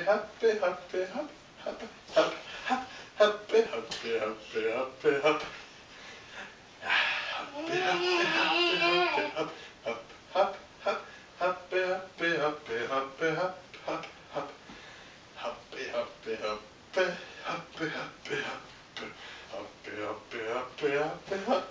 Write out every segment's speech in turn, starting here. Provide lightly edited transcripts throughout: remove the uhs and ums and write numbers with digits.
hoppe, hoppe, hop, hoppe, hop, hop, hoppe, hoppe, hoppe, hoppe, hop. Hoppe, hoppe, hoppe, hoppe, hop, hop, hop, hoppe, hoppe, hoppe, hoppe, hop, hop, hop. Hoppe, hoppe, hoppe, hoppe, hoppe, hoppe, hoppe, hoppe, hoppe, hoppe, hop.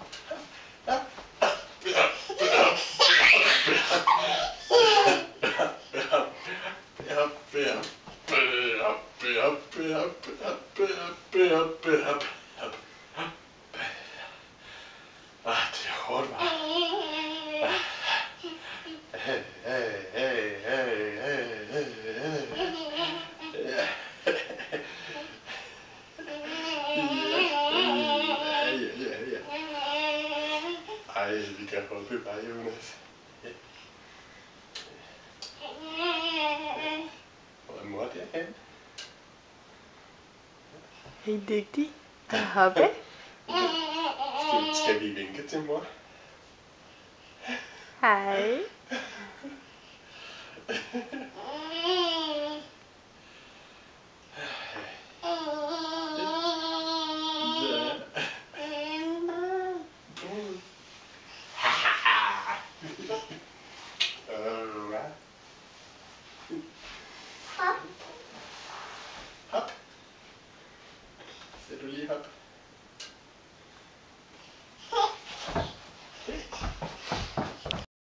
Det er hårdt, hva'? Hey. Ej, vi kan hoppe bare, Jonas. Hvor er mor derhen? Er I dygtig at hoppe? Skal vi vinke til mor? Hej.